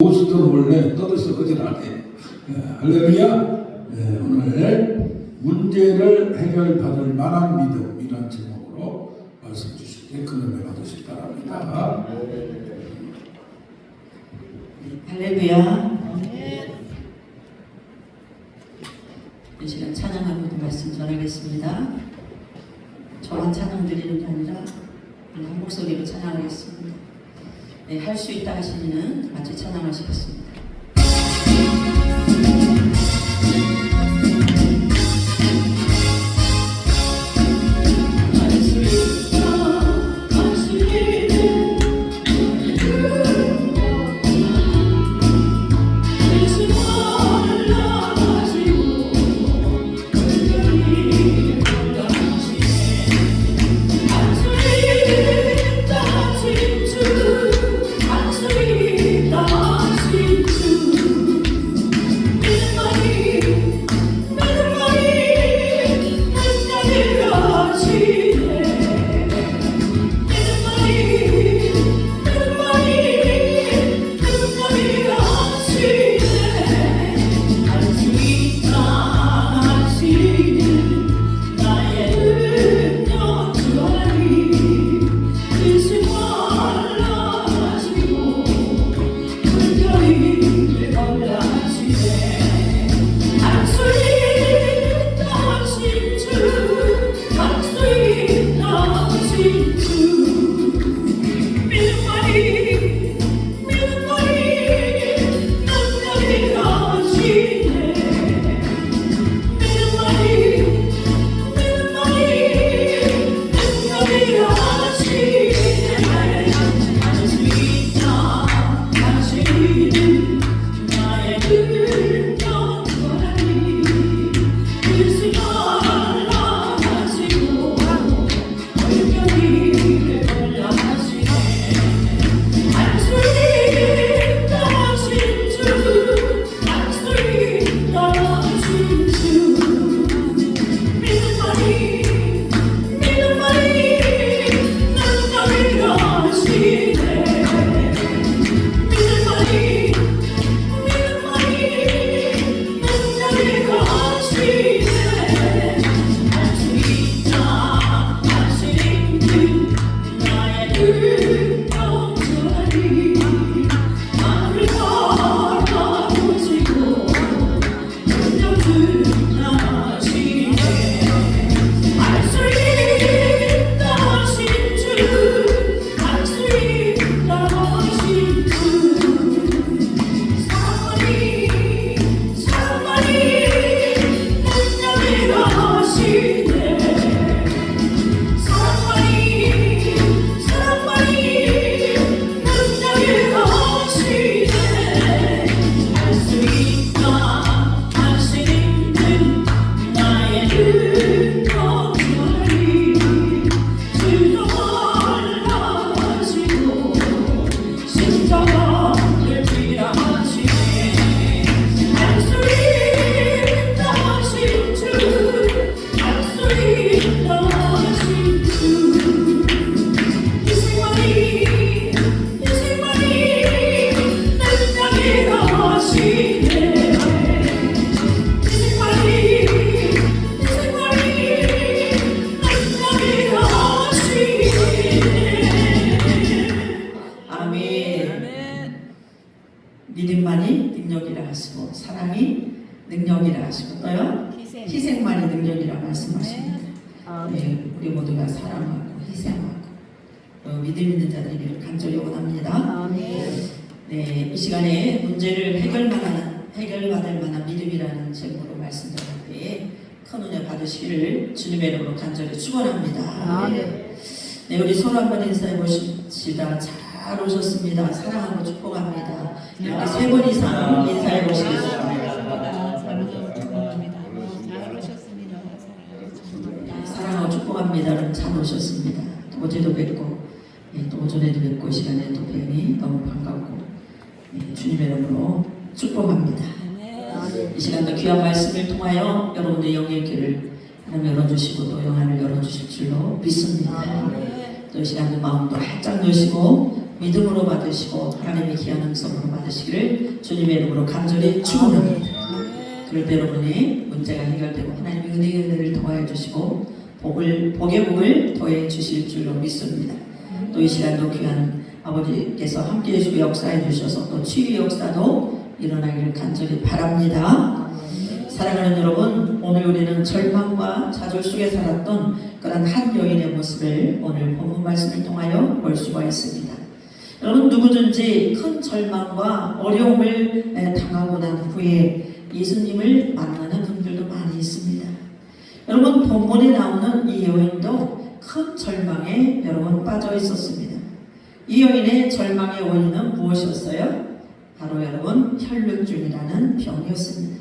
고스톱은 원래 떠들썩하지 않아요. 할렐루야. 오늘 문제를 해결받을 만한 믿음이라는 제목으로 말씀 주실 때 큰 은혜 받으시기 바랍니다. 할렐루야. 이 시간 찬양하면서 말씀 전하겠습니다. 저만 찬양 드리는 게 아니라 한 목소리로 찬양하겠습니다. 네, 할 수 있다 하시는 같이 찬양하시겠습니다. 믿음만이 능력이라 하시고 사랑이 능력이라 하시고 또요 희생만이 능력이라 말씀하십니다. 네, 우리 모두가 사랑하고 희생하고 믿음 있는 자들이기를 간절히 원합니다. 네, 이 시간에 문제를 해결받을 만한 믿음이라는 제목으로 말씀드릴 때에 큰 은혜 받으시기를 주님의 이름으로 간절히 축원합니다. 네, 우리 서로 한번 인사해 보십시다. 잘 오셨습니다. 사랑하고 축복합니다. 이렇게 3번 이상 인사해 보시겠습니다. 사랑하고 축복합니다. 잘 오셨습니다. 어제도 뵙고 또 오전에도 뵙고 이 시간에 또 뵈니 너무 반갑고 주님의 이름으로 축복합니다. 이 시간도 귀한 말씀을 통하여 여러분의 영의 길을 하나님 열어주시고 또 영안을 열어주실 줄로 믿습니다. 또 이 시간도 마음도 활짝 여시고 믿음으로 받으시고 하나님의 귀한 음성으로 받으시기를 주님의 이름으로 간절히 축원합니다. 그럴 때 여러분의 문제가 해결되고 하나님의 은혜를 더하여 주시고 복의 복을 더해 주실 줄로 믿습니다. 또 이 시간도 귀한 아버지께서 함께 해주고 역사해 주셔서 또 치유 역사도 일어나기를 간절히 바랍니다. 사랑하는 여러분, 오늘 우리는 절망과 좌절 속에 살았던 그런 한 여인의 모습을 오늘 본문 말씀을 통하여 볼 수가 있습니다. 여러분, 누구든지 큰 절망과 어려움을 당하고 난 후에 예수님을 만나는 분들도 많이 있습니다. 여러분, 본문에 나오는 이 여인도 큰 절망에 여러분 빠져 있었습니다. 이 여인의 절망의 원인은 무엇이었어요? 바로 여러분 혈루증이라는 병이었습니다.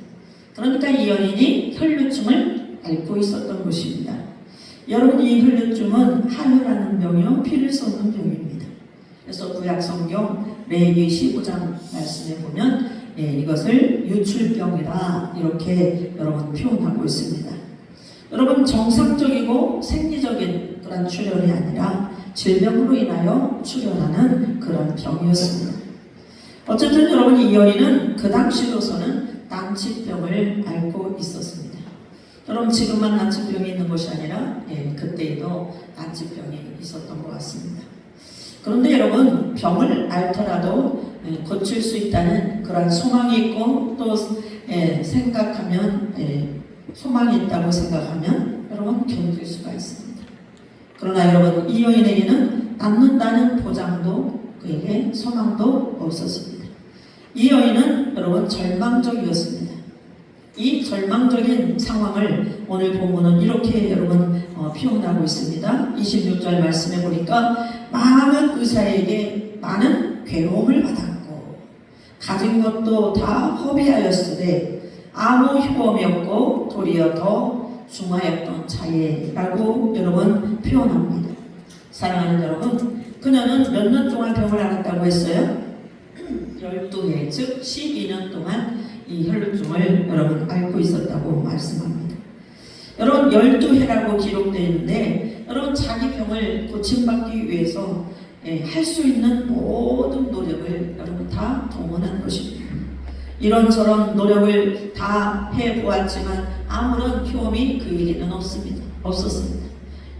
그러니까 이 여인이 혈루증을 앓고 있었던 것입니다. 여러분, 이 혈루증은 하혈하는 병이요 피를 쏟는 병입니다. 그래서 구약 성경 레위기 15장 말씀에 보면 이것을 유출병이다 이렇게 여러분 표현하고 있습니다. 여러분, 정상적이고 생리적인 그런 출혈이 아니라 질병으로 인하여 출혈하는 그런 병이었습니다. 어쨌든 여러분, 이 여인은 그 당시로서는 난치병을 앓고 있었습니다. 여러분, 지금만 난치병이 있는 것이 아니라 그때에도 난치병이 있었던 것 같습니다. 그런데 여러분, 병을 앓더라도 고칠 수 있다는 그런 소망이 있고 또 생각하면 소망이 있다고 생각하면 여러분 견딜 수가 있습니다. 그러나 여러분, 이 여인에게는 낫는다는 보장도 그에게 소망도 없었습니다. 이 여인은 여러분 절망적이었습니다. 이 절망적인 상황을 오늘 본문은 이렇게 여러분 표현하고 있습니다. 26절 말씀에 보니까 많은 의사에게 많은 괴로움을 받았고 가진 것도 다 허비하였으되 아무 효험이 없고 도리어 더 중하였던 자예라고 여러분 표현합니다. 사랑하는 여러분, 그녀는 몇 년 동안 병을 앓았다고 했어요? 12해, 즉 12년 동안 이 혈루증을 여러분 앓고 있었다고 말씀합니다. 여러분, 12해라고 기록되어 있는데 여러분, 자기 병을 고침받기 위해서 할 수 있는 모든 노력을 여러분 다 동원한 것입니다. 이런저런 노력을 다 해보았지만 아무런 효험이 그에게는 없었습니다.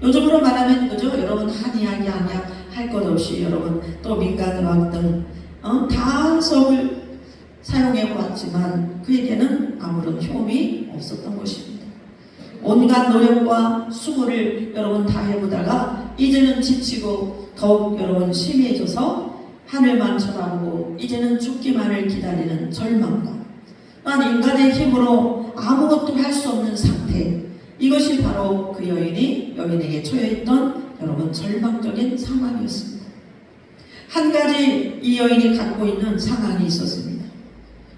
요즘으로 말하면 그죠? 여러분, 한의학, 양약 할 것 없이 여러분 또 민간의학 등 다 수업을 사용해 보았지만 그에게는 아무런 효험이 없었던 것입니다. 온갖 노력과 수고를 여러분 다 해보다가 이제는 지치고 더욱 여러분 심해져서 하늘만 쳐다보고 이제는 죽기만을 기다리는 절망과 또한 인간의 힘으로 아무것도 할 수 없는 상태, 이것이 바로 그 여인에게 처해있던 여러분 절망적인 상황이었습니다. 한 가지 이 여인이 갖고 있는 상황이 있었습니다.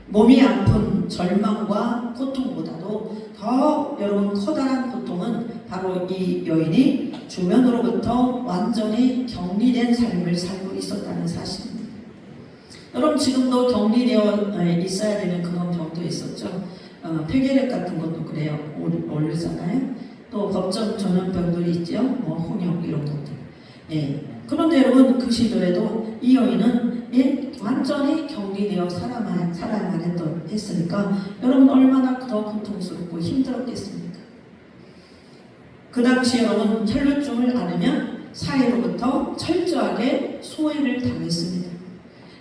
몸이 아픈 절망과 고통보다도 더 여러분 커다란 고통은 바로 이 여인이 주변으로부터 완전히 격리된 삶을 살고 있었다는 사실입니다. 여러분, 지금도 격리되어 있어야 되는 그런 병도 있었죠. 폐결핵 같은 것도 그래요. 오르잖아요. 또 법정 전염병들이 있죠. 홍역 이런 것들. 그런데 여러분, 그 시절에도 이 여인은 완전히 격리되어 살아야만 했으니까 여러분 얼마나 더 고통스럽고 힘들었겠습니까? 그 당시 여러분 혈루증을 앓으면 사회로부터 철저하게 소외를 당했습니다.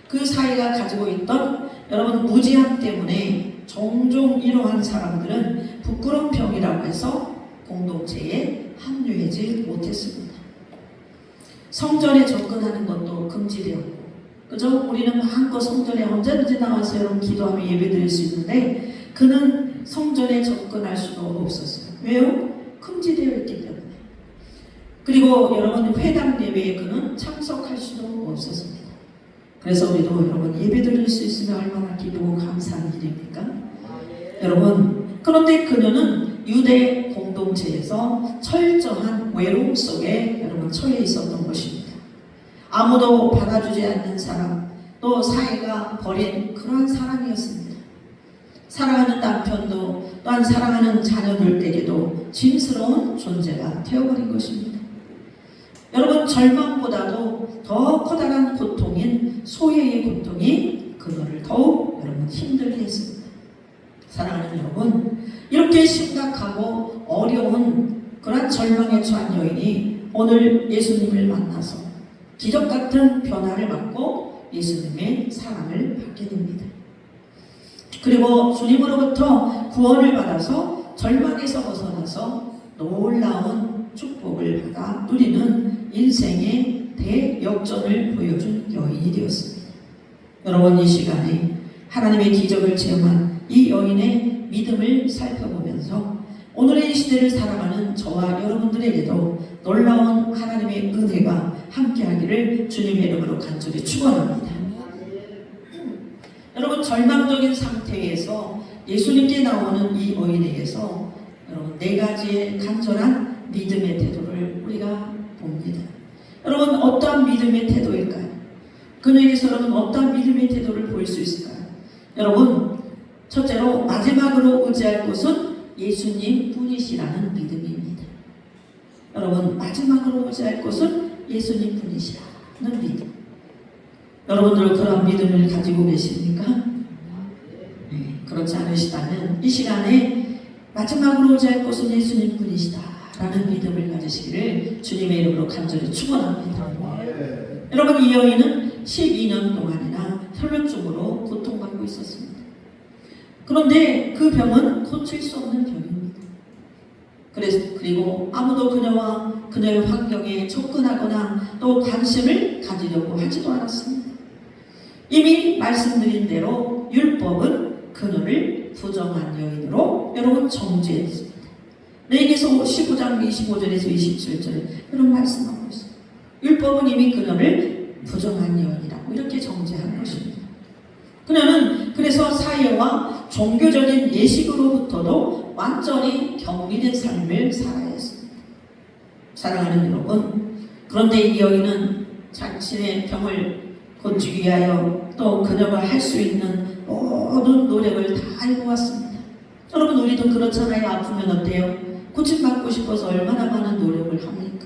그 사회가 가지고 있던 여러분 무지함 때문에 종종 이러한 사람들은 부끄러운 병이라고 해서 공동체에 합류하지 못했습니다. 성전에 접근하는 것도 금지되었고, 그죠? 우리는 마음껏 성전에 언제든지 나와서 여러분 기도하며 예배드릴 수 있는데 그는 성전에 접근할 수도 없었어요. 왜요? 금지되어 있기 때문에. 그리고 여러분 회당 예배에 그는 참석할 수도 없었습니다. 그래서 우리도 여러분 예배드릴 수 있으면 얼마나 기쁘고 감사한 일입니까? 여러분, 그런데 그녀는 유대 공동체에서 철저한 외로움 속에 여러분 처해 있었던 것입니다. 아무도 받아주지 않는 사람, 또 사회가 버린 그러한 사람이었습니다. 사랑하는 남편도 또한 사랑하는 자녀들에게도 짐스러운 존재가 되어버린 것입니다. 여러분, 절망보다도 더 커다란 고통인 소외의 고통이 그거를 더욱 여러분 힘들게 했습니다. 사랑하는 여러분, 이렇게 심각하고 어려운 그런 절망에 처한 여인이 오늘 예수님을 만나서 기적 같은 변화를 받고 예수님의 사랑을 받게 됩니다. 그리고 주님으로부터 구원을 받아서 절망에서 벗어나서 놀라운 축복을 받아 누리는 인생의 대역전을 보여준 여인이 되었습니다. 여러분, 이 시간에 하나님의 기적을 체험한 이 여인의 믿음을 살펴보면서 오늘의 이 시대를 살아가는 저와 여러분들에게도 놀라운 하나님의 은혜가 함께하기를 주님의 이름으로 간절히 축원합니다. 여러분, 절망적인 상태에서 예수님께 나오는 이 여인에게서 여러분 4가지의 간절한 믿음의 태도를 우리가 봅니다. 여러분, 어떠한 믿음의 태도일까요? 그녀에게서 여러분 어떠한 믿음의 태도를 보일 수 있을까요? 여러분, 첫째로 마지막으로 의지할 곳은 예수님 뿐이시라는 믿음입니다. 여러분, 마지막으로 의지할 곳은 예수님 뿐이시라는 믿음. 여러분들 그런 믿음을 가지고 계십니까? 네, 그렇지 않으시다면 이 시간에 마지막으로 의지할 곳은 예수님 뿐이시다라는 믿음을 가지시기를 주님의 이름으로 간절히 축원합니다. 여러분, 이 여인은 12년 동안이나 혈루증으로 고통받고 있었습니다. 그런데 그 병은 고칠 수 없는 병입니다. 그리고 아무도 그녀와 그녀의 환경에 접근하거나 또 관심을 가지려고 하지도 않았습니다. 이미 말씀드린 대로 율법은 그녀를 부정한 여인으로 여러분 정죄했습니다. 레위기서 15장 25절에서 27절에 이런 말씀하고 있습니다. 율법은 이미 그녀를 부정한 여인이라고 이렇게 정죄한 것입니다. 그녀는 그래서 사회와 종교적인 예식으로부터도 완전히 격리된 삶을 살아야 했습니다. 사랑하는 여러분, 그런데 이 여인은 자신의 병을 고치기 위하여 또 그녀가 할 수 있는 모든 노력을 다 해보았습니다. 여러분, 우리도 그렇잖아요. 아프면 어때요? 고침받고 싶어서 얼마나 많은 노력을 합니까?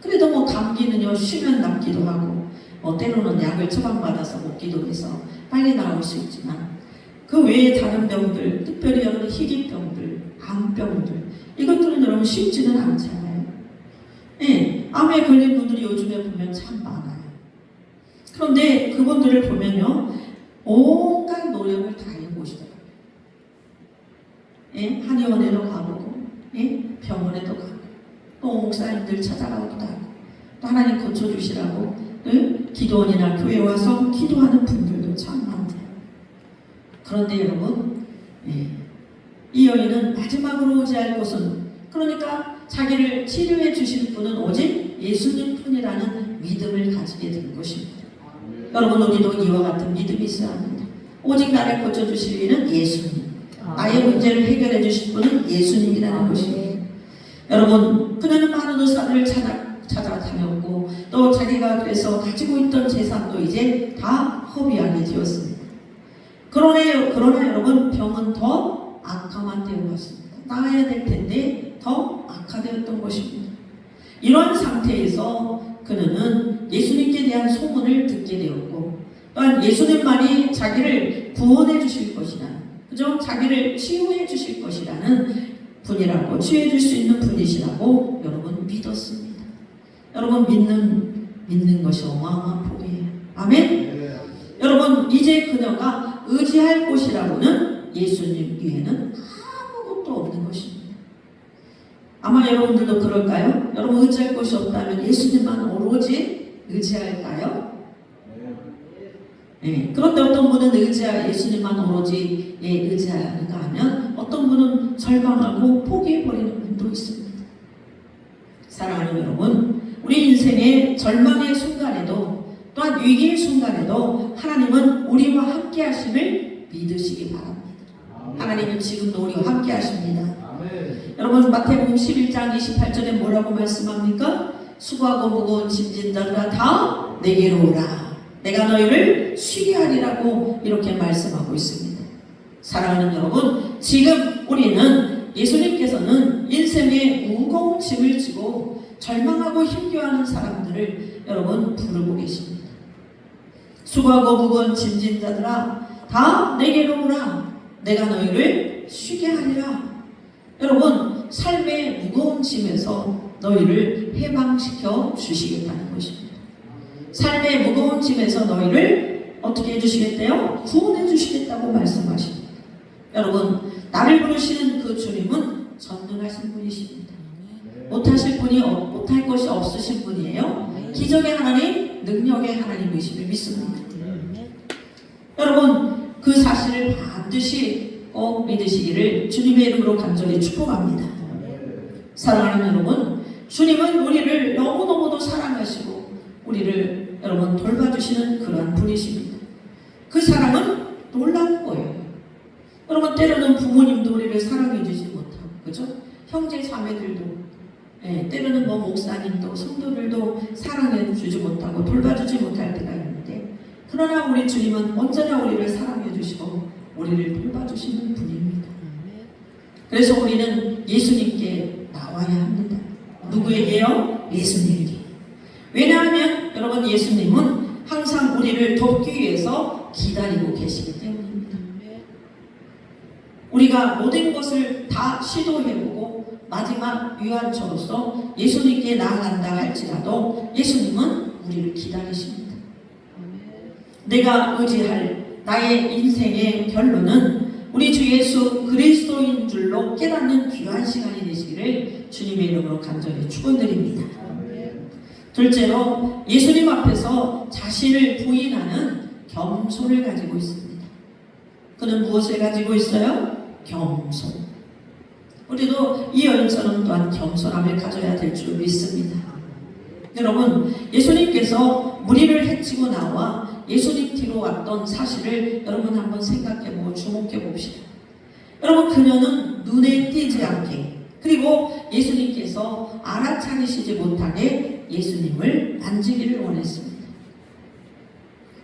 그래도 뭐 감기는요, 쉬면 낫기도 하고 때로는 약을 처방받아서 먹기도 해서 빨리 나올 수 있지만 그 외에 다른 병들, 특별히 여러분 희귀병들, 암병들, 이것들은 여러분 쉽지는 않잖아요. 예, 암에 걸린 분들이 요즘에 보면 참 많아요. 그런데 그분들을 보면요, 온갖 노력을 다 해보시더라고요. 예, 한의원에도 가보고, 예, 병원에도 가고, 또 목사님들 찾아가기도 하고, 또 하나님 고쳐주시라고, 예, 기도원이나 교회 와서 기도하는 분들도 참 많아요. 그런데 여러분, 예, 이 여인은 마지막으로 의지할 곳은, 그러니까 자기를 치료해 주실 분은 오직 예수님 뿐이라는 믿음을 가지게 된 것입니다. 여러분, 우리도 이와 같은 믿음이 있어야 합니다. 오직 나를 고쳐주실 이는 예수님, 나의 문제를 해결해 주실 분은 예수님이라는 것입니다. 여러분, 그녀는 많은 의사를 찾아다녔고 또 자기가 그래서 가지고 있던 재산도 이제 다 허비하게 되었습니다. 그러나 여러분, 병은 더 악화만 되어 갔습니다. 나아야 될 텐데 더 악화되었던 것입니다. 이러한 상태에서 그녀는 예수님께 대한 소문을 듣게 되었고, 또한 예수님만이 자기를 구원해 주실 것이라, 그죠? 자기를 치유해 주실 것이라는 분이라고, 치유해 줄 수 있는 분이시라고 여러분 믿었습니다. 여러분, 믿는 것이 어마어마한 복이에요. 아멘? 네. 여러분, 이제 그녀가 의지할 곳이라고는 예수님 외에는 아무것도 없는 것입니다. 아마 여러분들도 그럴까요? 여러분, 의지할 곳이 없다면 예수님만 오로지 의지할까요? 네. 그런데 어떤 분은 예수님만 오로지 의지하는가 하면 어떤 분은 절망하고 포기해버리는 분도 있습니다. 사랑하는 여러분, 우리 인생의 절망의 순간에도 또한 위기의 순간에도 하나님은 우리와 함께 하심을 믿으시기 바랍니다. 하나님은 지금도 우리와 함께 하십니다. 여러분, 마태복음 11장 28절에 뭐라고 말씀합니까? 수고하고 무거운 짐진 자들아 다 내게로 오라. 내가 너희를 쉬게 하리라고 이렇게 말씀하고 있습니다. 사랑하는 여러분, 지금 우리는 예수님께서는 인생의 무거운 짐을 지고 절망하고 힘겨워하는 사람들을 여러분 부르고 계십니다. 수고하고 무거운 짐진 자들아 다 내게로 오라. 내가 너희를 쉬게 하리라. 여러분 삶의 무거운 짐에서 너희를 해방시켜 주시겠다는 것입니다. 삶의 무거운 짐에서 너희를 어떻게 해주시겠대요? 구원해 주시겠다고 말씀하십니다. 여러분 나를 부르시는 그 주님은 전능하신 분이십니다. 못하실 분이 못할 것이 없으신 분이에요. 기적의 하나님, 능력의 하나님이심을 믿습니다. 여러분 그 사실을 반드시 꼭 믿으시기를 주님의 이름으로 간절히 축복합니다. 사랑하는 여러분, 주님은 우리를 너무너무도 사랑하시고 우리를 여러분 돌봐주시는 그러한 분이십니다. 그 사랑은 놀라운 거예요. 여러분 때로는 부모님도 우리를 사랑해주지 못하고, 그죠? 형제 자매들도 때로는 뭐 목사님도 성도들도 사랑해주지 못하고 돌봐주지 못할 때가 있는데, 그러나 우리 주님은 언제나 우리를 사랑해주시고 우리를 돌봐주시는 분입니다. 그래서 우리는 예수님께 나와야 합니다. 누구에게요? 예수님께. 왜냐하면 여러분 예수님은 항상 우리를 돕기 위해서 기다리고 계시기 때문입니다. 우리가 모든 것을 다 시도해보고 마지막 유한처로서 예수님께 나아간다 할지라도 예수님은 우리를 기다리십니다. 내가 의지할 나의 인생의 결론은 우리 주 예수 그리스도인 줄로 깨닫는 귀한 시간이 되시기를 주님의 이름으로 간절히 축원드립니다. 둘째로 예수님 앞에서 자신을 부인하는 겸손을 가지고 있습니다. 그는 무엇을 가지고 있어요? 겸손. 우리도 이 여인처럼 또한 겸손함을 가져야 될 줄 믿습니다. 여러분 예수님께서 무리를 해치고 나와 예수님 뒤로 왔던 사실을 여러분 한번 생각해보고 주목해봅시다. 여러분 그녀는 눈에 띄지 않게, 그리고 예수님께서 알아차리시지 못하게 예수님을 만지기를 원했습니다.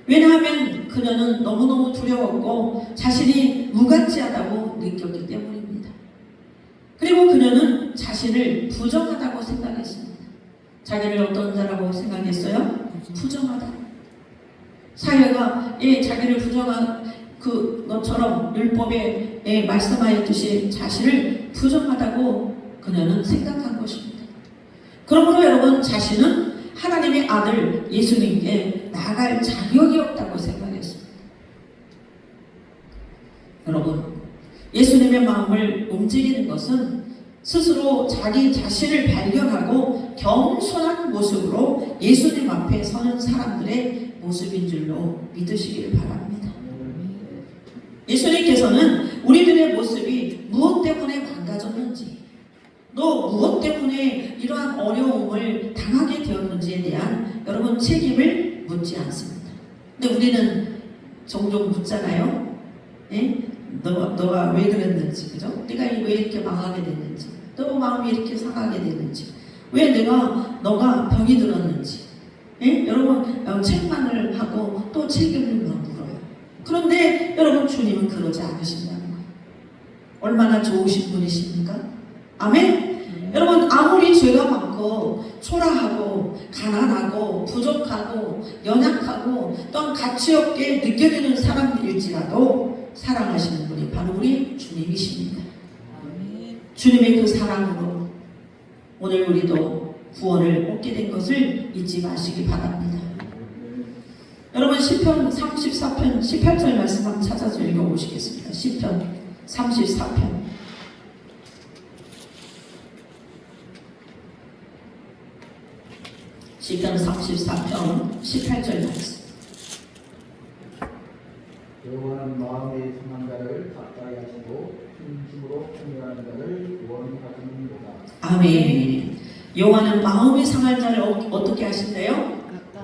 왜냐하면 그녀는 너무너무 두려웠고 자신이 무가치하다고 느꼈기 때문입니다. 그리고 그녀는 자신을 부정하다고 생각했습니다. 자기를 어떤 자라고 생각했어요? 부정하다. 사회가 자기를 부정한 것처럼 율법에 말씀하였듯이 자신을 부정하다고 그녀는 생각한 것입니다. 그러므로 여러분 자신은 하나님의 아들 예수님께 나아갈 자격이 없다고 생각했습니다. 여러분 예수님의 마음을 움직이는 것은 스스로 자기 자신을 발견하고 겸손한 모습으로 예수님 앞에 서는 사람들의 모습인 줄로 믿으시길 바랍니다. 예수님께서는 우리들의 모습이 무엇 때문에 망가졌는지, 또 무엇 때문에 이러한 어려움을 당하게 되었는지에 대한 여러분 책임을 묻지 않습니다. 근데 우리는 종종 묻잖아요. 너가 왜 그랬는지, 그죠? 네가 왜 이렇게 망하게 됐는지, 너 마음이 이렇게 상하게 됐는지, 왜 너가 병이 들었는지, 여러분 책망을 하고 또 책임을 물어요. 그런데 여러분 주님은 그러지 않으신다는 거예요. 얼마나 좋으신 분이십니까? 아멘? 여러분 아무리 죄가 많고 초라하고 가난하고 부족하고 연약하고 또한 가치없게 느껴지는 사람들일지라도 사랑하시는 분이 바로 우리 주님이십니다. 주님의 그 사랑으로 오늘 우리도 구원을 얻게 된 것을 잊지 마시기 바랍니다. 여러분 시편 34편 18절 말씀 한번 찾아서 읽어보시겠습니다. 시편 34편 시편 34편 18절 말씀. 여호와는 마음에 상한 자를 가까이 하시고 진심으로 통회하는 자를 구원하시는도다. 아멘. 여호와는 마음에 상한 자를 어떻게 하신대요?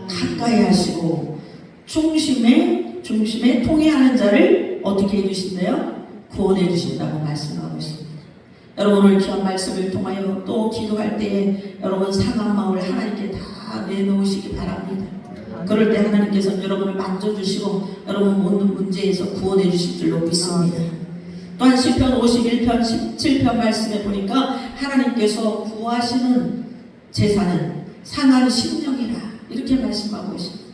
가까이 하시고 중심에 통회하는 자를 어떻게 해주신대요? 구원해 주신다고 말씀하고 있습니다. 여러분 오늘 귀한 말씀을 통하여 또 기도할 때에 여러분 상한 마음을 하나님께 다 내놓으시기 바랍니다. 그럴 때 하나님께서는 여러분을 만져주시고 여러분 모든 문제에서 구원해 주실 줄로 믿습니다. 또한 시편 51편 17편 말씀에 보니까 하나님께서 구하시는 제사는 상한 심령이라 이렇게 말씀하고 있습니다.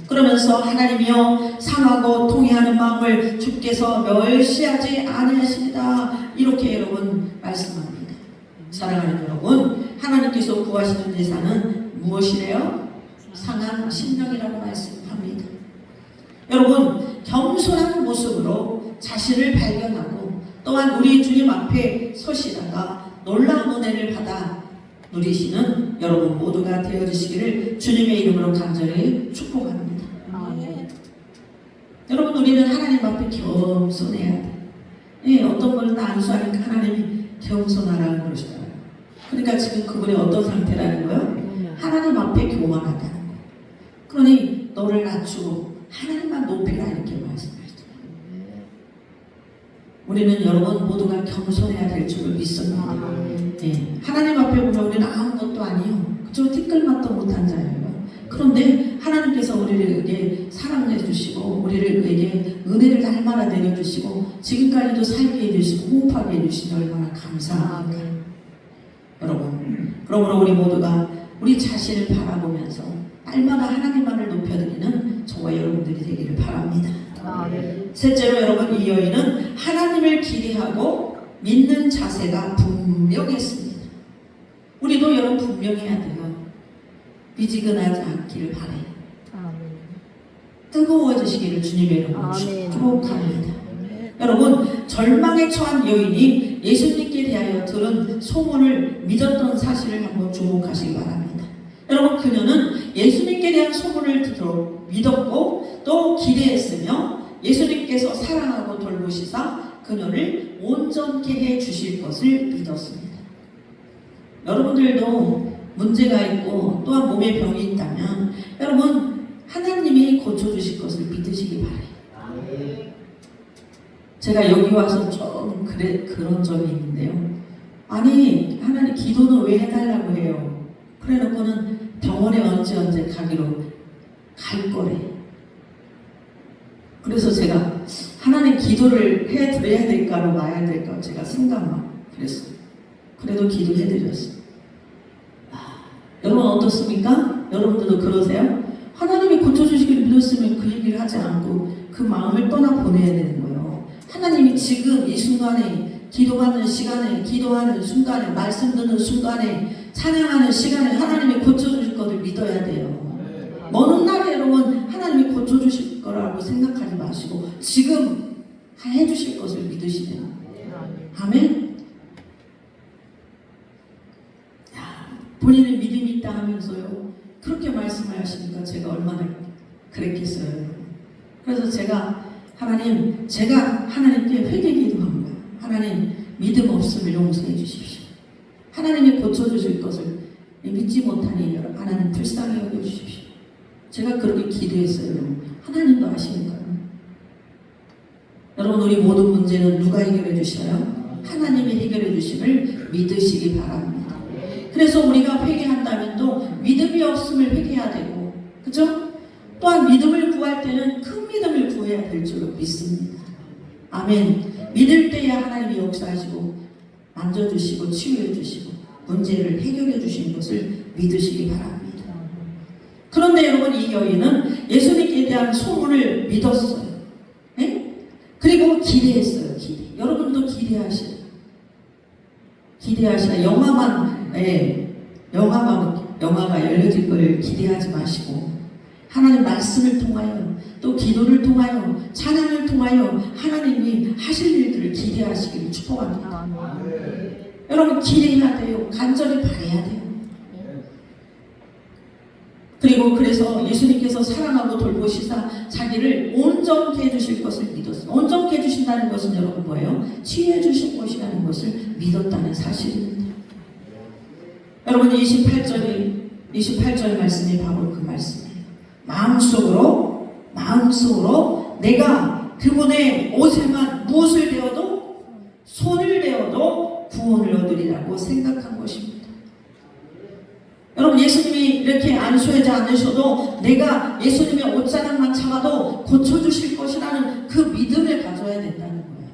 그러면서 하나님이여 상하고 통회하는 마음을 주께서 멸시하지 아니하십니다. 이렇게 여러분 말씀합니다. 사랑하는 여러분, 하나님께서 구하시는 제사는 무엇이래요? 상한 심령이라고 말씀합니다. 여러분, 겸손한 모습으로 자신을 발견하고 또한 우리 주님 앞에 서시다가 놀라운 은혜를 받아 누리시는 여러분 모두가 되어주시기를 주님의 이름으로 간절히 축복합니다. 여러분, 우리는 하나님 앞에 겸손해야 돼. 예, 어떤 분은 안수하니까 하나님이 겸손하라는 것이잖아요. 그러니까 지금 그분이 어떤 상태라는 거예요? 하나님 앞에 교만하다는 거예요. 그러니 너를 낮추고 하나님만 높이라 이렇게 말씀하시죠. 우리는 여러분 모두가 겸손해야 될 줄을 믿습니다. 예, 하나님 앞에 보면 우리는 아무것도 아니요. 그저 티끌맛도 못한 자예요. 그런데 하나님께서 우리에게 사랑해 주시고 우리에게 은혜를 날마다 내려주시고 지금까지도 살게 해주시고 호흡하게 해주시니 얼마나 감사합니까? 여러분, 그러므로 우리 모두가 우리 자신을 바라보면서 날마다 하나님만을 높여드리는 저와 여러분들이 되기를 바랍니다. 셋째로 여러분, 이 여인은 하나님을 기대하고 믿는 자세가 분명했습니다. 우리도 여러분 분명해야 돼요. 미지근하지 않기를 바래요. 뜨거워지시기를 주님의 이름으로 축복합니다. 여러분, 절망에 처한 여인이 예수님께 대하여 들은 소문을 믿었던 사실을 한번 주목하시기 바랍니다. 여러분, 그녀는 예수님께 대한 소문을 들어 믿었고 또 기대했으며 예수님께서 사랑하고 돌보시사 그녀를 온전케 해 주실 것을 믿었습니다. 여러분들도 문제가 있고 또한 몸에 병이 있다면 여러분 하나님이 고쳐주실 것을 믿으시기 바래요. 제가 여기 와서 좀 그런 점이 있는데요. 아니, 하나님 기도는 왜 해달라고 해요? 그래 놓고는 병원에 언제 가기로 갈 거래. 그래서 제가 하나님 기도를 해드려야 될까 마야 될까 제가 생각만 그랬어요. 그래도 기도해드렸어요. 여러분 어떻습니까? 여러분들도 그러세요? 하나님이 고쳐주시기를 믿었으면 그 얘기를 하지 않고 그 마음을 떠나보내야 되는 거예요. 하나님이 지금 이 순간에 기도하는 시간에 기도하는 순간에 말씀 듣는 순간에 찬양하는 시간에 하나님이 고쳐주실 것을 믿어야 돼요. 먼 훗날에 여러분 하나님이 고쳐주실 거라고 생각하지 마시고 지금 해주실 것을 믿으시면 아멘. 본인의 믿음이 있다 하면서요 그렇게 말씀을 하시니까 제가 얼마나 그랬겠어요. 그래서 제가 하나님께 회개 기도한 거예요. 하나님, 믿음 없음을 용서해 주십시오. 하나님이 고쳐주실 것을 믿지 못하니 하나님 불쌍히 여겨주십시오. 제가 그렇게 기도했어요. 하나님도 아시는 거예요. 여러분, 우리 모든 문제는 누가 해결해 주셔요? 하나님이 해결해 주심을 믿으시기 바랍니다. 그래서 우리가 회개한다면 또 믿음이 없음을 회개해야 되고, 그죠? 또한 믿음을 구할 때는 큰 믿음을 구해야 될 줄로 믿습니다. 아멘. 믿을 때야 하나님이 역사하시고 만져주시고 치유해주시고 문제를 해결해주시는 것을 믿으시기 바랍니다. 그런데 여러분, 이 여인은 예수님께 대한 소문을 믿었어요. 네? 그리고 기대했어요. 기대. 여러분도 기대하시라. 영화가 열려질 걸 기대하지 마시고 하나님 말씀을 통하여 또 기도를 통하여 찬양을 통하여 하나님이 하실 일들을 기대하시기를 축복합니다. 여러분, 기대해야 돼요. 간절히 바라야 돼요. 그리고 그래서 예수님께서 사랑하고 돌보시사 자기를 온전케 해주실 것을 믿었어요. 온전케 해주신다는 것은 여러분 뭐예요? 치유해 주실 것이라는 것을 믿었다는 사실입니다. 여러분, 28절 말씀이 바로 그 말씀이에요. 마음속으로 내가 그분의 옷에만 무엇을 대어도 손을 대어도 구원을 얻으리라고 생각한 것입니다. 여러분, 예수님이 이렇게 안수하지 않으셔도 내가 예수님의 옷자락만 잡아도 고쳐주실 것이라는 그 믿음을 가져야 된다는 거예요.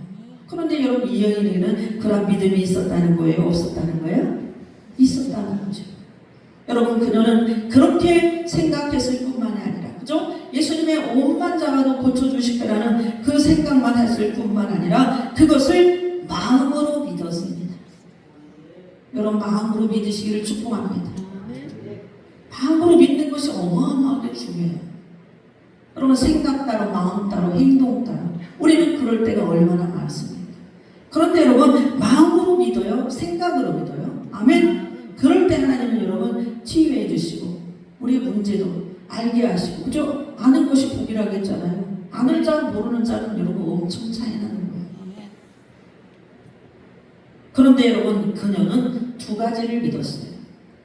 그런데 여러분, 이 여인에게는 그런 믿음이 있었다는 거예요? 없었다는 거예요? 있었다는 거죠. 여러분, 그녀는 그렇게 생각했을 뿐만이 아니라, 그죠? 예수님의 옷만 잡아도 고쳐주실 거라는 그 생각만 했을 뿐만 아니라 그것을 마음으로 믿었습니다. 여러분, 마음으로 믿으시기를 축복합니다. 마음으로 믿는 것이 어마어마하게 중요해요. 여러분, 생각 따로 마음 따로 행동 따로 우리는 그럴 때가 얼마나 많습니까? 그런데 여러분, 마음으로 믿어요? 생각으로 믿어요? 아멘? 그럴 때 하나님은 여러분 치유해 주시고 우리의 문제도 알게 하시고, 그죠? 아는 것이 복이라고 했잖아요. 아는 자 모르는 자는 여러분 엄청 차이 나는 거예요. 그런데 여러분, 그녀는 두 가지를 믿었어요.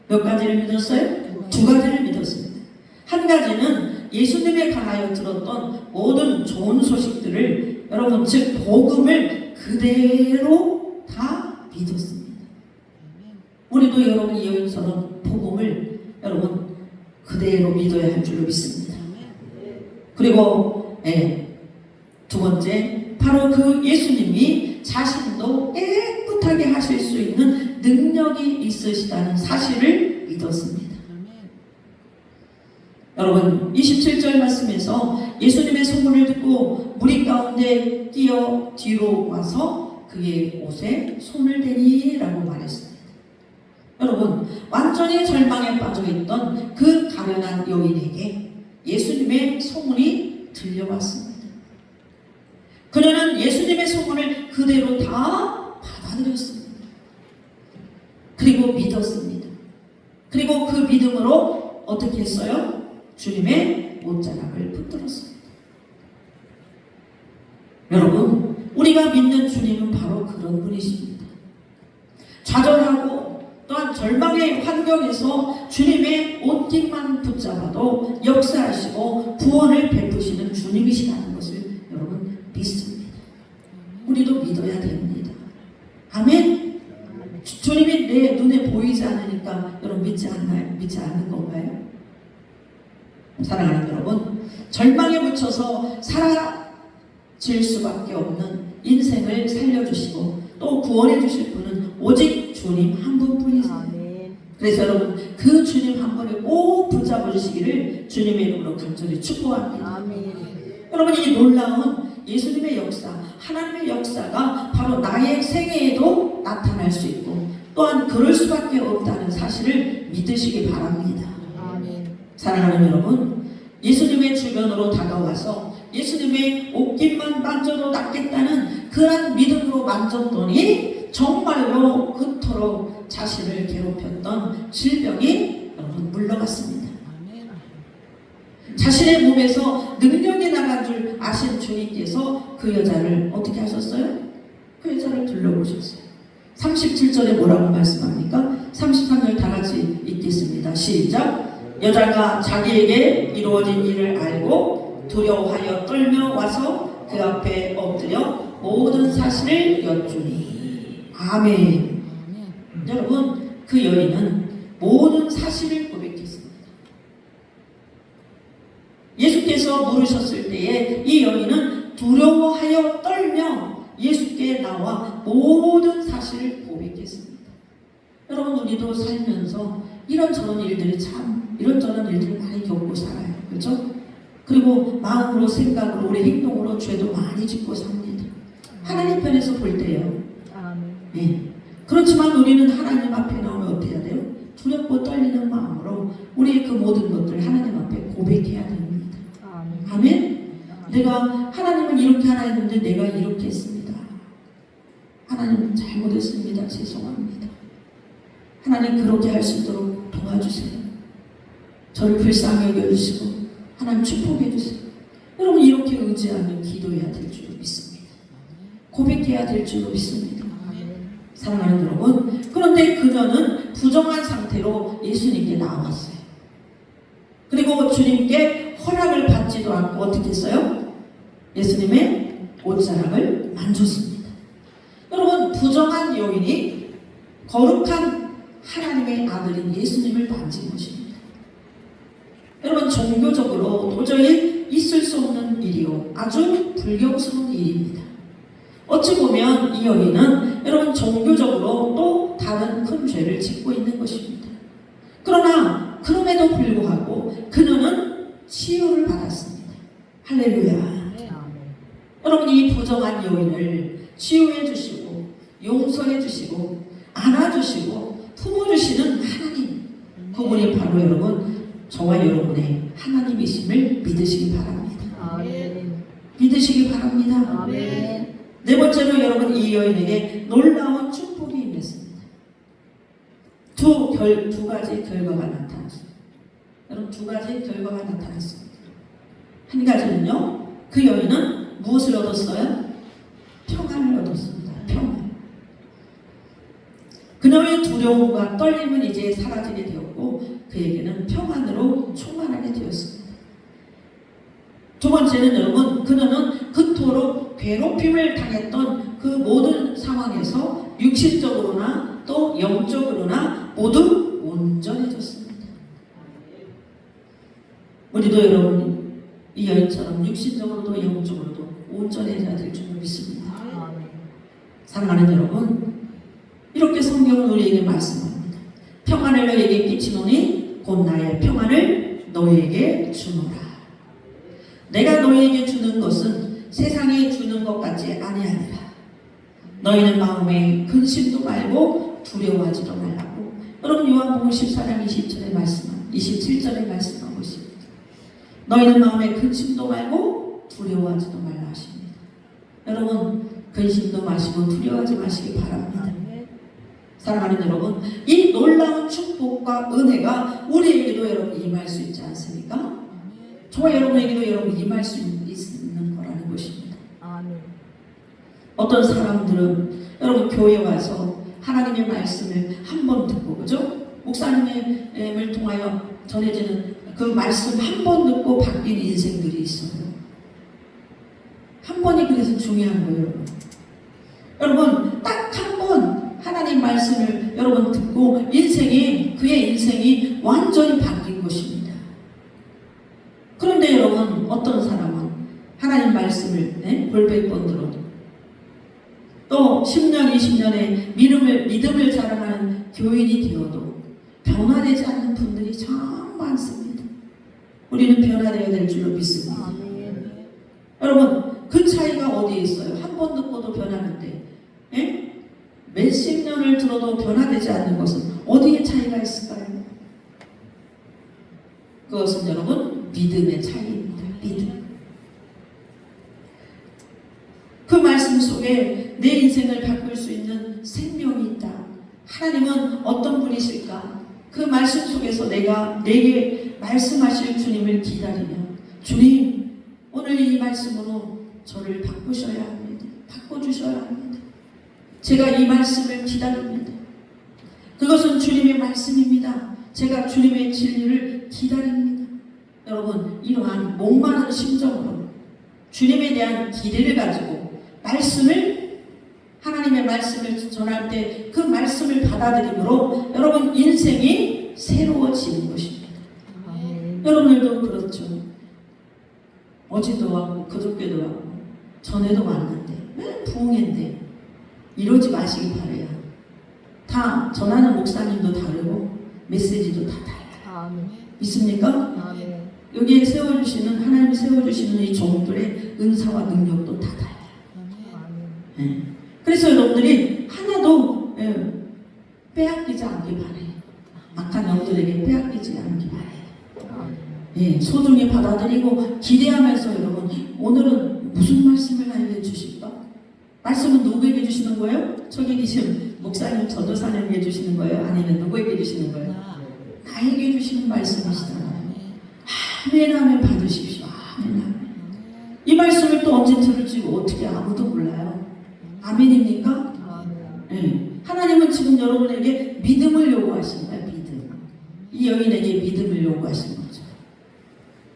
몇 가지를 믿었어요? 두 가지를 믿었습니다. 한 가지는 예수님에 관하여 들었던 모든 좋은 소식들을, 여러분, 즉 복음을 그대로 다 믿었습니다. 우리도 여러분 이 여인처럼 복음을 여러분 그대로 믿어야 할 줄로 믿습니다. 그리고 두 번째, 바로 그 예수님이 자신도 깨끗하게 하실 수 있는 능력이 있으시다는 사실을 믿었습니다. 여러분, 27절 말씀에서 예수님의 소문을 듣고 무리 가운데 뛰어 뒤로 와서 그의 옷에 손을 대니 라고 말했습니다. 여러분, 완전히 절망에 빠져있던 그 가련한 여인에게 예수님의 소문이 들려왔습니다. 그녀는 예수님의 소문을 그대로 다 받아들였습니다. 그리고 믿었습니다. 그리고 그 믿음으로 어떻게 했어요? 주님의 옷자락을 붙들었습니다. 여러분, 우리가 믿는 주님은 바로 그런 분이십니다. 좌절하고 또한 절망의 환경에서 주님의 옷깃만 붙잡아도 역사하시고 구원을 베푸시는 주님이시라는 것을 여러분 믿습니다. 우리도 믿어야 됩니다. 아멘. 주님이 내 눈에 보이지 않으니까 여러분 믿지 않나요? 믿지 않는 건가요? 사랑하는 여러분, 절망에 묻혀서 사라질 수밖에 없는 인생을 살려주시고 또 구원해 주실 분은 오직 주님 한 분뿐이세요. 그래서 여러분, 그 주님 한 분을 꼭 붙잡아 주시기를 주님의 이름으로 간절히 축복합니다. 여러분, 이 놀라운 예수님의 역사, 하나님의 역사가 바로 나의 생애에도 나타날 수 있고 또한 그럴 수밖에 없다는 사실을 믿으시기 바랍니다. 사랑하는 여러분, 예수님의 주변으로 다가와서 예수님의 옷깃만 만져도 낫겠다는 그런 믿음으로 만졌더니 정말로 그토록 자신을 괴롭혔던 질병이 여러분 물러갔습니다. 자신의 몸에서 능력이 나간 줄 아신 주님께서 그 여자를 어떻게 하셨어요? 그 여자를 둘러보셨어요. 37절에 뭐라고 말씀합니까? 33절 다 같이 읽겠습니다. 시작. 여자가 자기에게 이루어진 일을 알고 두려워하여 떨며 와서 그 앞에 엎드려 모든 사실을 여쭈니. 아멘. 여러분, 그 여인은 모든 사실을 고백했습니다. 예수께서 물으셨을 때에 이 여인은 두려워하여 떨며 예수께 나와 모든 사실을 고백했습니다. 여러분, 우리도 살면서 이런저런 일들이 이런저런 일들을 많이 겪고 살아요. 그렇죠? 그리고 마음으로 생각으로 우리 행동으로 죄도 많이 짓고 삽니다. 하나님 편에서 볼 때요. 네. 그렇지만 우리는 하나님 앞에 나오면 어떻게 해야 돼요? 두렵고 떨리는 마음으로 우리의 그 모든 것들을 하나님 앞에 고백해야 됩니다. 아멘? 내가 하나님은 이렇게 하라 했는데 내가 이렇게 했습니다. 하나님 잘못했습니다. 죄송합니다. 하나님 그렇게 할 수 있도록 도와주세요. 저를 불쌍히 여겨주시고 하나님 축복해 주세요. 여러분, 이렇게 의지하며 기도해야 될 줄로 믿습니다. 고백해야 될 줄로 믿습니다. 사랑하는 여러분, 그런데 그녀는 부정한 상태로 예수님께 나왔어요. 그리고 주님께 허락을 받지도 않고 어떻게 했어요? 예수님의 옷자락을 만졌습니다. 여러분, 부정한 여인이 거룩한 하나님의 아들인 예수님을 만진 것입니다. 여러분, 종교적으로 도저히 있을 수 없는 일이요, 아주 불경스러운 일입니다. 어찌 보면 이 여인은 여러분 종교적으로 또 다른 큰 죄를 짓고 있는 것입니다. 그러나 그럼에도 불구하고 그녀는 치유를 받았습니다. 할렐루야. 여러분, 이 부정한 여인을 치유해 주시고 용서해 주시고 안아주시고 품어주시는 하나님, 그분이 바로 여러분 저와 여러분의 하나님이심을 믿으시기 바랍니다. 아멘. 믿으시기 바랍니다. 아멘. 네 번째로 여러분, 이 여인에게 놀라운 축복이 임했습니다. 두 가지 결과가 나타났습니다. 여러분, 두 가지 결과가 나타났습니다. 한 가지는요, 그 여인은 무엇을 얻었어요? 평안을 얻었습니다. 평안. 그녀의 두려움과 떨림은 이제 사라지게 되었고 그에게는 평안으로 충만하게 되었습니다. 두 번째는 여러분, 그녀는 그토록 괴롭힘을 당했던 그 모든 상황에서 육신적으로나 또 영적으로나 모두 온전해졌습니다. 우리도 여러분 이 여인처럼 육신적으로도 영적으로도 온전해져야 될 줄 믿습니다. 사랑하는 여러분, 이렇게 성경은 우리에게 말씀합니다. 평안을 너에게 끼치노니 곧 나의 평안을 너에게 주노라. 내가 너에게 주는 것은 세상에 주는 것 같지 아니하니라. 너희는 마음에 근심도 말고 두려워하지도 말라고. 여러분, 요한복음 14장 27절의 말씀하고 있습니다. 너희는 마음에 근심도 말고 두려워하지도 말라 하십니다. 여러분, 근심도 마시고 두려워하지 마시기 바랍니다. 사랑하는 여러분, 이 놀라운 축복과 은혜가 우리에게도 여러분 임할 수 있지 않습니까? 저와 여러분에게도 여러분 임할 수 있는 거라는 것입니다. 어떤 사람들은 여러분 교회 와서 하나님의 말씀을 한 번 듣고, 그죠? 목사님을 통하여 전해지는 그 말씀 한 번 듣고 바뀐 인생들이 있어요. 한 번이 그래서 중요한 거예요. 여러분, 딱 한 번 하나님 말씀을 여러분 듣고 그의 인생이 완전히 바뀐 것입니다. 그런데 여러분, 어떤 사람은 하나님 말씀을 골백 번 들어도 또 10년, 20년의 믿음을 자랑하는 교인이 되어도 변화되지 않는 분들이 참 많습니다. 우리는 변화되어야 될 줄로 믿습니다. 여러분, 그 차이가 어디에 있어요? 한 번 듣고도 변하는데 몇십 년을 들어도 변화되지 않는 것은 어디에 차이가 있을까요? 그것은 여러분 믿음의 차이입니다. 믿음. 그 말씀 속에 내 인생을 바꿀 수 있는 생명이 있다. 하나님은 어떤 분이실까? 그 말씀 속에서 내게 말씀하실 주님을 기다리며, 주님, 오늘 이 말씀으로 저를 바꾸셔야 합니다. 바꿔주셔야 합니다. 제가 이 말씀을 기다립니다. 그것은 주님의 말씀입니다. 제가 주님의 진리를 기다립니다. 여러분, 이러한 목마른 심정으로 주님에 대한 기대를 가지고 하나님의 말씀을 전할 때 그 말씀을 받아들임으로 여러분 인생이 새로워지는 것입니다. 여러분들도 그렇죠. 어제도 왔고 그저께도 왔고 전에도 왔는데 맨 부흥인데 이러지 마시기 바래요. 다 전하는 목사님도 다르고 메시지도 다 달라요. 믿습니까? 여기에 하나님 세워주시는 이 종들의 은사와 능력도 다 달라요. 그래서 여러분들이 하나도 빼앗기지 않기 바래요. 악한 영들에게 빼앗기지 않기 바래요. 소중히 받아들이고 기대하면서 여러분, 오늘은 무슨 말씀을 나에게 주실까? 말씀은 누구에게 주시는 거예요? 저기 계신 목사님, 전도사님에게 주시는 거예요? 아니면 누구에게 주시는 거예요? 나에게 주시는 말씀이시잖아요. 아멘, 아멘 받으십시오. 아멘, 아멘. 이 말씀을 또 언제 들을지 어떻게 아무도 몰라요. 아멘입니까? 네. 하나님은 지금 여러분에게 믿음을 요구하시는 거예요. 믿음. 이 여인에게 믿음을 요구하시는 거죠.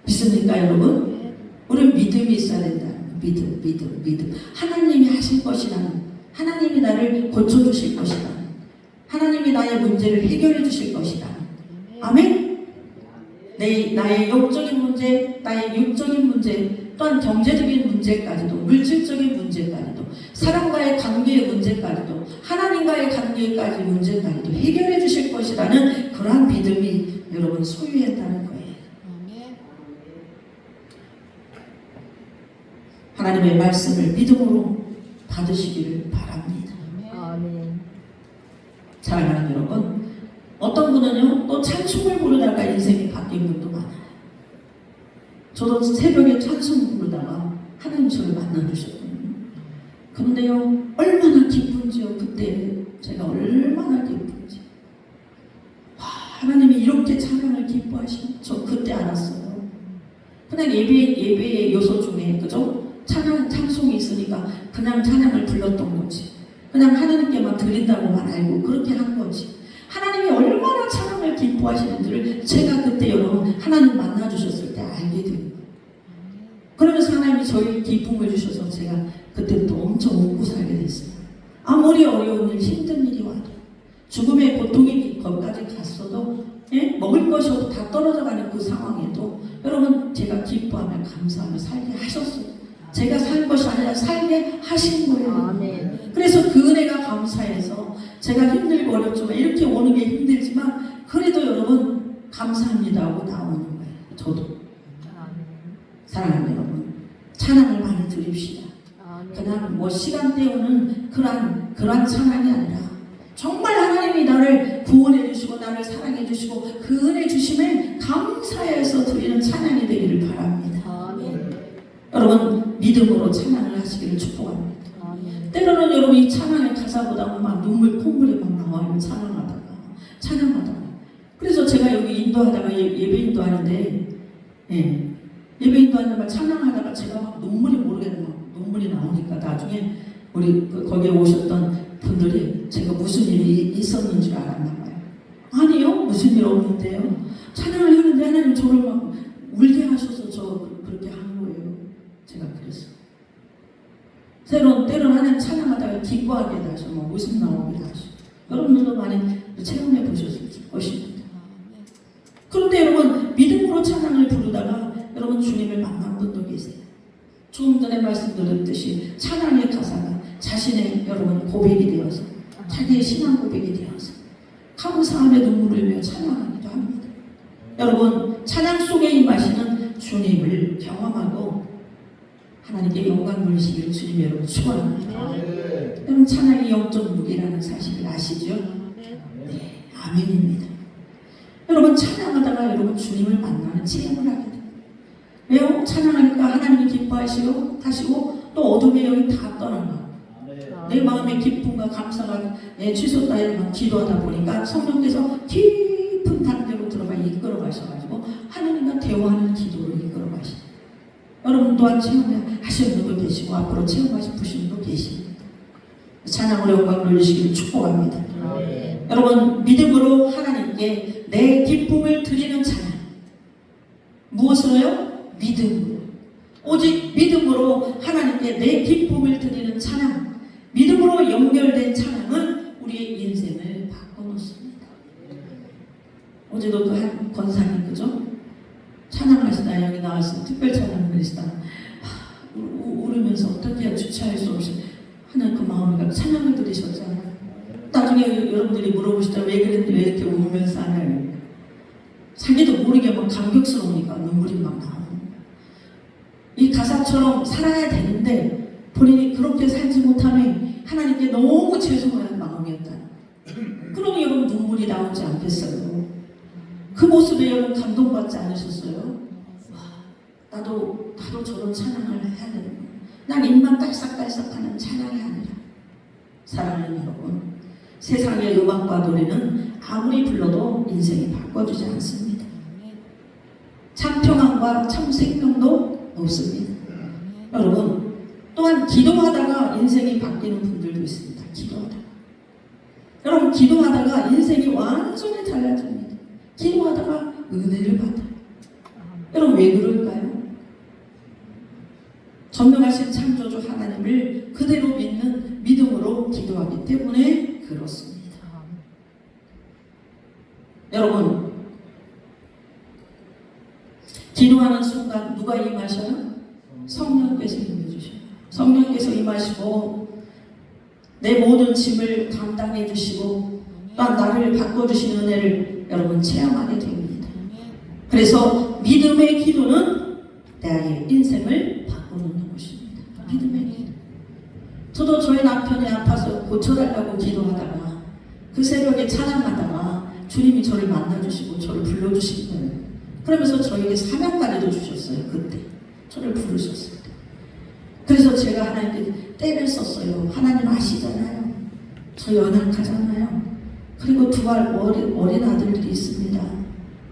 믿습니까, 여러분? 우리는 믿음이 있어야 된다. 믿음. 하나님이 하실 것이라는, 하나님이 나를 고쳐주실 것이다. 하나님이 나의 문제를 해결해 주실 것이다. 아멘? 나의 영적인 문제, 나의 육적인 문제, 또한 경제적인 문제까지도, 물질적인 문제까지도, 사람과의 관계의 문제까지도, 하나님과의 관계까지 문제까지도 해결해 주실 것이라는 그러한 믿음이 여러분 소유했다는 거예요. 하나님의 말씀을 믿음으로 받으시기를 바랍니다. 아멘. 사랑하는 여러분, 어떤 분은요 또 찬송을 부르다가 인생이 바뀐 분도 많아요. 저도 새벽에 찬송 부르다가 하나님 저를 만나주셨거든요. 그런데요 얼마나 기쁜지요. 그때 제가 얼마나 기쁜지. 하나님이 이렇게 찬양을 기뻐하시나 저 그때 알았어요. 그냥 예배의 요소 중에 그죠? 찬송이 있으니까 그냥 찬양을 불렀던 거지. 그냥 하나님께만 드린다고만 알고 그렇게 한 거지. 하나님이 얼마나 찬양을 기뻐하시는지를 제가 그때 여러분 하나님 만나주셨을 때 알게 돼요. 그러면서 하나님이 저희 기쁨을 주셔서 제가 그때부터 엄청 웃고 살게 됐어요. 아무리 어려운 일, 힘든 일이 와도, 죽음의 고통이 거기까지 갔어도, 먹을 것이 없어 다 떨어져가는 그 상황에도 여러분 제가 기뻐하며 감사하며 살게 하셨어요. 제가 살 것이 아니라 살게 하신 거예요. 아멘. 그래서 그 은혜가 감사해서 제가 힘들고 어렵지만 이렇게 오는 게 힘들지만 그래도 여러분 감사합니다 하고 나오는 거예요. 저도. 사랑하는 여러분, 찬양을 많이 드립시다. 그냥 뭐 시간 때우는 그러한 찬양이 아니라 정말 하나님이 나를 구원해 주시고 나를 사랑해 주시고 그 은혜 주심에 감사해서 드리는 찬양이 되기를 바랍니다. 여러분 믿음으로 찬양을 하시기를 축복합니다. 때로는 여러분 이 찬양의 가사보다 막 콧물이 막 나와요. 찬양하다가 그래서 제가 여기 인도하다가 예배 인도하는데 예배 인도하다가 찬양하다가 제가 막 눈물이 나오니까 나중에 우리 거기에 오셨던 분들이 제가 무슨 일이 있었는 줄 알았나 봐요. 아니요 무슨 일 없는데요. 찬양을 하는데 하나님 저를 막 울게 하셔서 저 그렇게 한 거예요. 제가 그랬어요. 때로는 하나님 찬양하다가 기뻐하게 하셔, 웃음 나오게 하셔. 여러분들도 많이 체험해 보셨을 것입니다. 그런데 여러분 믿음으로 찬양을 부르다가 여러분 주님을 만난 분도 계세요. 조금 전에 말씀드렸듯이 찬양의 가사가 자신의 여러분 고백이 되어서 자기의 신앙 고백이 되어서 감사하며 눈물을 흘려 찬양하기도 합니다. 여러분 찬양 속에 임하시는 주님을 경험하고 하나님께 영광 돌리시기를 주님 여러분 축원합니다. 여러분 찬양이 영적 무기라는 사실을 아시죠? 네, 아멘입니다. 여러분 찬양하다가 여러분 주님을 만나는 체험을 하게 됩니다. 왜요? 찬양하니까 하나님이 기뻐하시고 또 어둠의 영이 다 떠나가. 내 마음의 기쁨과 감사가 취소따위만 기도하다 보니까 성령께서 깊은 단계로 들어가 이끌어 가셔가지고 하나님과 대화하는 기도로 이끌어 가시죠. 여러분 또한 체험하시는 분도 계시고 앞으로 체험하실 분도 계십니다. 찬양으로 영광 돌리시기를 축복합니다. 여러분 믿음으로 하나님께 내 기쁨을 드리는 찬양. 무엇으로요? 믿음으로. 오직 믿음으로 하나님께 내 기쁨을 드리는 찬양. 믿음으로 연결된 찬양은 우리의 인생을 바꿔놓습니다. 어제도 그 한 권사님 그죠? 찬양하시다 여기 나와서 특별 찬양을 하시다 울으면서 어떻게 해야 주체할 수 없이 하는 그 마음을 찬양을 드리셨잖아요. 나중에 여러분들이 물어보시다 왜 그랬는데 왜 이렇게 울면서 하나요? 자기도 모르게 막 감격스러우니까 눈물이 막 나오는 거예요. 이 가사처럼 살아야 되는데 본인이 그렇게 살지 못하면 하나님께 너무 죄송한 마음이었다. 그러니 여러분 눈물이 나오지 않겠어요? 그 모습에 여러분 감동받지 않으셨어요? 나도 저런 찬양을 해야 되는 거예요. 난 입만 딸싹딸싹하는 찬양이 아니라 사랑하는 여러분 세상의 음악과 노래는 아무리 불러도 인생이 바꿔주지 않습니다. 참 평안과 참 생명도 없습니다. 여러분 또한 기도하다가 인생이 바뀌는 분들도 있습니다. 기도하다가 여러분 기도하다가 인생이 완전히 달라집니다. 기도하다가 은혜를 받아요. 여러분 왜 그럴까요? 전능하신 창조주 하나님을 그대로 믿는 믿음으로 기도하기 때문에 그렇습니다. 여러분 기도하는 순간 누가 임하셔요? 성령께서 임해주셔요. 성령께서 임하시고 내 모든 짐을 감당해 주시고 또한 나를 바꿔주시는 은혜를 여러분 체험하게 됩니다. 그래서 믿음의 기도는 나의 인생을 바꾸는 것입니다. 믿음의 기도. 저도 저희 남편이 아파서 고쳐달라고 기도하다가 그 새벽에 찬양하다가 주님이 저를 만나주시고 저를 불러주신 거예요. 그러면서 저에게 사명까지도 주셨어요. 그때 저를 부르셨어요. 그래서 제가 하나님께 때를 썼어요. 하나님 아시잖아요. 저 연약하잖아요. 그리고 두 어린 아들들이 있습니다.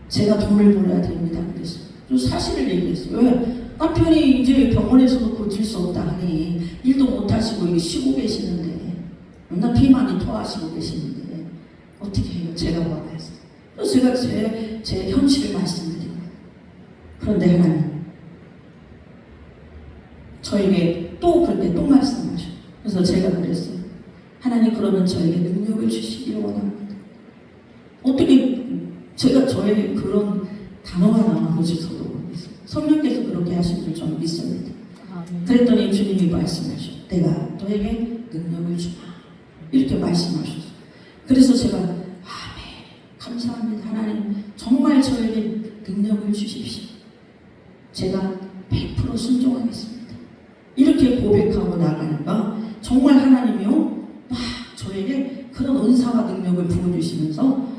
제가 돈을 벌어야 됩니다. 그래서 좀 사실을 얘기했어요. 왜? 남편이 이제 병원에서도 고칠 수 없다 하니 일도 못하시고 여기 쉬고 계시는데 맨날 비만이 토하시고 계시는데 어떻게 해요? 제가 원해서. 그래서 제가 제 현실을 말씀드린 거예요. 그런데 하나님 저에게 또 그렇게 또 말씀하셔. 그래서 제가 그랬어요. 하나님 그러면 저에게 능력을 주시기를 원합니다. 어떻게 제가 저에게 그런 단어가 나오는지 저도 모르겠어요. 성령께서 그렇게 하신 줄 저는 믿습니다. 그랬더니 주님이 말씀하셔. 내가 너에게 능력을 주마. 이렇게 말씀하셨어요. 그래서 제가 아멘 감사합니다. 하나님 정말 저에게 능력을 주십시오. 제가 100% 순종하겠습니다. 이렇게 고백하고 나가니까 정말 하나님이요 막 저에게 그런 은사와 능력을 부어주시면서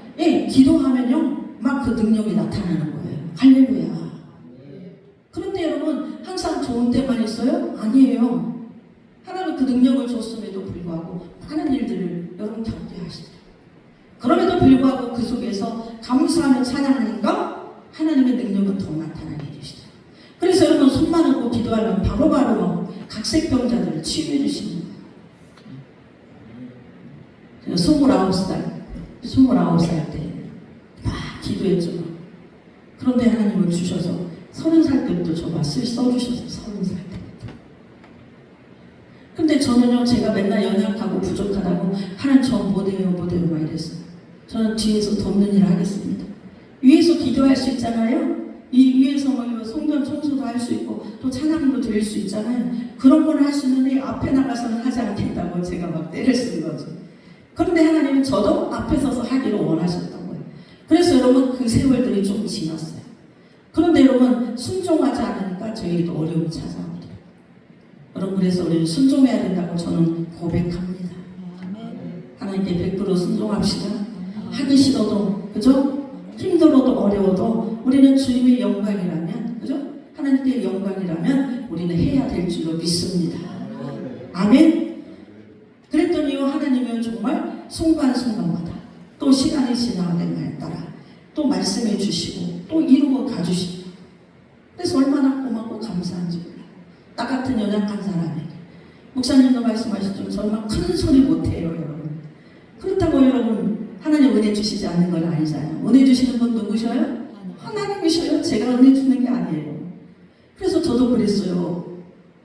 기도하면요 막 그 능력이 나타나는 거예요. 할렐루야. 그런데 여러분 항상 좋은 때만 있어요? 아니에요. 하나님 그 능력을 줬음에도 불구하고 많은 일들을 여러분 겪게 하시죠. 그럼에도 불구하고 그 속에서 감사하며 찬양하니까 하나님의 능력은 더 나타나게 해주시죠. 그래서 여러분 손만 얹고 기도하면 바로바로 각색병자들을 치유해 주시는 거예요. 29살 때 막 기도했죠. 그런데 하나님을 주셔서 30살 때부터 저 맛을 써주셔서 30살 때부터. 근데 저는요 제가 맨날 연약하고 부족하다고 하나님 저 못해요 막 이랬어요. 저는 뒤에서 돕는 일을 하겠습니다. 위에서 기도할 수 있잖아요. 이 위에서 뭐 성전 청소도 할 수 있고 또 찬양도 드릴 수 있잖아요. 그런 걸 할 수 있는데 앞에 나가서는 하지 않겠다고 제가 막 때를 쓴 거죠. 그런데 하나님은 저도 앞에 서서 하기를 원하셨던 거예요. 그래서 여러분 그 세월들이 좀 지났어요. 그런데 여러분 순종하지 않으니까 저희도 어려움이 찾아옵니다. 여러분 그래서 우리는 순종해야 된다고 저는 고백합니다. 하나님께 100% 순종합시다. 하기 싫어도 그죠? 힘들어도 어려워도 우리는 주님의 영광이라면 그죠? 하나님께 영광이라면 우리는 해야 될 줄로 믿습니다. 아멘. 그랬더니요 하나님은 정말 순간순간마다 또 시간이 지나가는 따라 또 말씀해 주시고 또 이루어 가주시고 그래서 얼마나 고맙고 감사한지 몰라요. 나 같은 연약한 사람에게 목사님도 말씀하셨지만 정말 큰 소리 못해요 여러분. 그렇다고 여러분 하나님 은혜 주시지 않는 건 아니잖아요. 은혜 주시는 분 누구셔요? 하나님이셔요. 제가 은혜 주는 게 아니에요. 그래서 저도 그랬어요.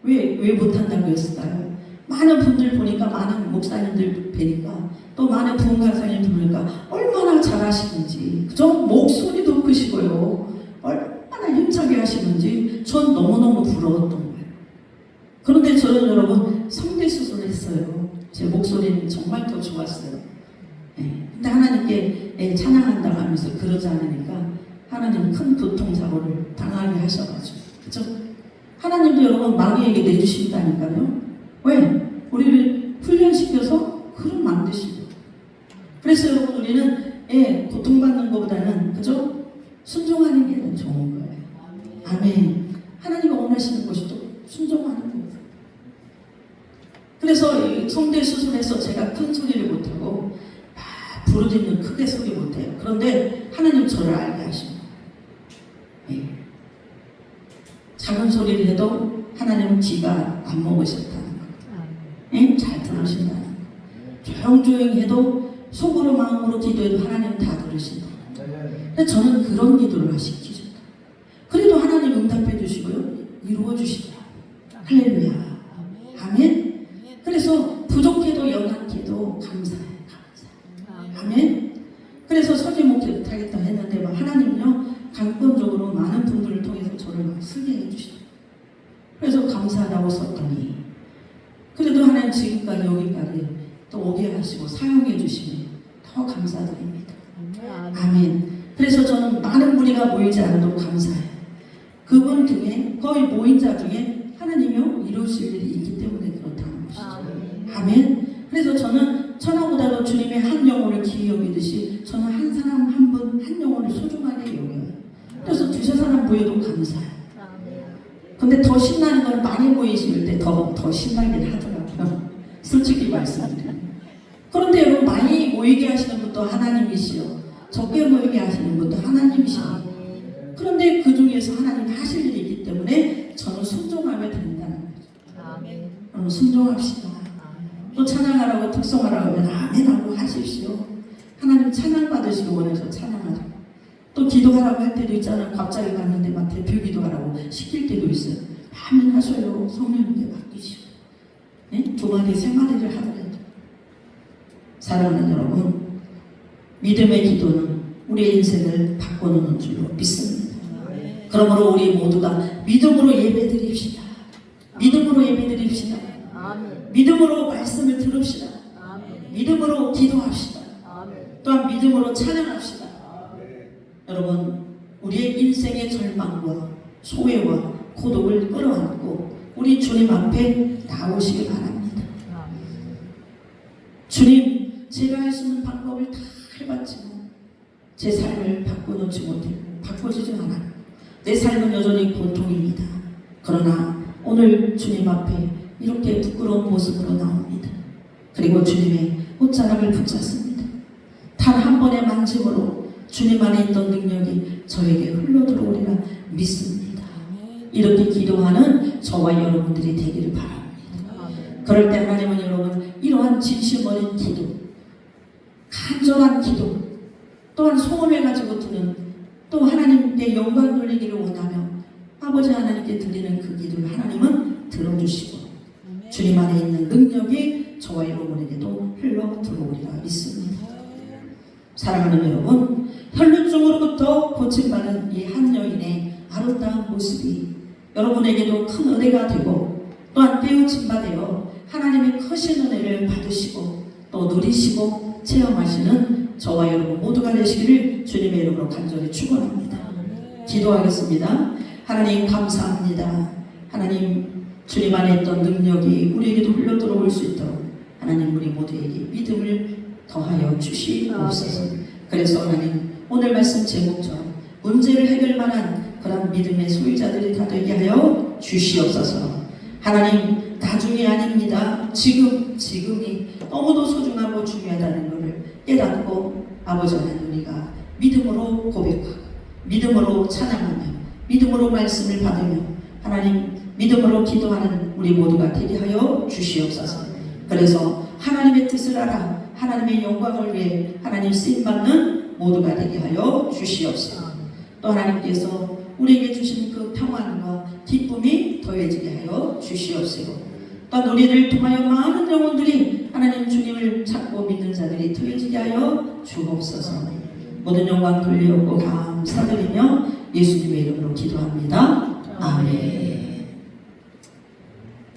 왜 못한다고 했을까요? 많은 분들 보니까 많은 목사님들 뵈니까 또 많은 부흥강사님 보니까 얼마나 잘하시는지 그죠? 목소리도 크시고요. 얼마나 힘차게 하시는지 전 너무너무 부러웠던 거예요. 그런데 저는 여러분 성대 수술을 했어요. 제 목소리는 정말 더 좋았어요. 근데 하나님께 찬양한다고 하면서 그러지 않으니까 하나님은 큰 교통사고를 당하게 하셔가지고 그죠? 하나님도 여러분 마귀에게 내주신다니까요. 왜? 우리를 훈련시켜서 그런 만드시고 그래서 여러분 우리는 고통받는 것보다는 그죠? 순종하는 게 더 좋은 거예요. 아멘. 하나님이 원하시는 것이 또 순종하는 거예요. 그래서 성대 수술해서 제가 큰 소리를 못하고 부르짖는 크게 소리 못해요. 그런데 하나님 저를 알게 하시는 거예요. 작은 소리를 해도 하나님은 귀가 안 먹으셨다는 거예요. 잘 들으신다는 거예요. 조용조용히 해도 속으로 마음으로 기도해도 하나님은 다 들으신다. 근데 저는 그런 기도를 시키죠. 그래도 하나님 응답해 주시고요. 이루어 주시더라. 할렐루야. 아멘. 그래서 부족해도 연약해도 감사해요. 아멘. 그래서 설교 못하겠다 했는데 하나님은요 강권적으로 많은 분들을 통해서 저를 막 쓰게 해주시죠. 그래서 감사하다고 썼더니 그래도 하나님 지금까지 여기까지 또 오게 하시고 사용해 주시니 더 감사드립니다. 아멘. 그래서 저는 많은 무리가 모이지 않아도 감사해요. 그분 중에 거의 모인 자 중에 하나님이 이루실 일이 있기 때문에 그렇다는 것이죠. 아멘. 그래서 저는 천하보다도 주님의 한 영혼을 귀히 여기듯이 저는 한 사람 한 분 한 영혼을 소중하게 여겨요. 그래서 두세 사람 모여도 감사해요. 근데 더 신나는 건 많이 모이실 때 더 신나긴 하더라고요. 솔직히 말씀드려요. 그런데 여러분 많이 모이게 하시는 분도 하나님이시요. 적게 모이게 하시는 분도 하나님이시요. 그런데 그 중에서 하나님 하실 일이 있기 때문에 저는 순종하면 된다는 거죠. 순종합시다. 또 찬양하라고 특송하라고 하면 아멘하고 하십시오. 하나님 찬양 받으시기 원해서 찬양하라고. 또 기도하라고 할 때도 있잖아요. 갑자기 갔는데 막 대표 기도하라고 시킬 때도 있어요. 아멘 하셔요. 성령님께 맡기시고. 네? 두 마디 세 마디를 하더라도. 사랑하는 여러분, 믿음의 기도는 우리의 인생을 바꿔놓는 줄로 믿습니다. 그러므로 우리 모두가 믿음으로 예배드립시다. 믿음으로 예배드립시다. 믿음으로 말씀을 들읍시다. 믿음으로 기도합시다. 또한 믿음으로 찬양합시다. 여러분, 우리의 인생의 절망과 소외와 고독을 끌어안고 우리 주님 앞에 나오시기 바랍니다. 주님, 제가 할 수 있는 방법을 다 해봤지만 제 삶을 바꿔놓지 못해 바꿔지지 않아요. 내 삶은 여전히 고통입니다. 그러나 오늘 주님 앞에 이렇게 부끄러운 모습으로 나옵니다. 그리고 주님의 옷자락을 붙잡습니다. 단 한 번의 만짐으로 주님 안에 있던 능력이 저에게 흘러들어오리라 믿습니다. 이렇게 기도하는 저와 여러분들이 되기를 바랍니다. 그럴 때 하나님은 여러분 이러한 진심 어린 기도, 간절한 기도, 또한 소원을 가지고 드는 또 하나님께 영광 돌리기를 원하며 아버지 하나님께 드리는 그 기도를 하나님은 들어주시고 주님 안에 있는 능력이 저와 여러분에게도 흘러 들어오리라 믿습니다. 사랑하는 여러분, 혈루증으로부터 고침받은 이 한 여인의 아름다운 모습이 여러분에게도 큰 은혜가 되고 또한 깨우침 받아 하나님의 크신 은혜를 받으시고 또 누리시고 체험하시는 저와 여러분 모두가 되시기를 주님의 이름으로 간절히 축원합니다. 기도하겠습니다. 하나님 감사합니다. 하나님 주님 안에 있던 능력이 우리에게도 흘러 들어올 수 있도록 하나님 우리 모두에게 믿음을 더하여 주시옵소서. 그래서 하나님 오늘 말씀 제목처럼 문제를 해결만한 그런 믿음의 소유자들이 다 되게 하여 주시옵소서. 하나님 나중이 아닙니다. 지금이 너무도 소중하고 중요하다는 것을 깨닫고 아버지 하나님 우리가 믿음으로 고백하고 믿음으로 찬양하며 믿음으로 말씀을 받으며 하나님 믿음으로 기도하는 우리 모두가 되게 하여 주시옵소서. 그래서 하나님의 뜻을 알아 하나님의 영광을 위해 하나님 쓰임받는 모두가 되게 하여 주시옵소서. 또 하나님께서 우리에게 주신 그 평안과 기쁨이 더해지게 하여 주시옵소서. 또한 우리를 통하여 많은 영혼들이 하나님 주님을 찾고 믿는 자들이 더해지게 하여 주옵소서. 모든 영광 돌리옵고 감사드리며 예수님의 이름으로 기도합니다. 아멘.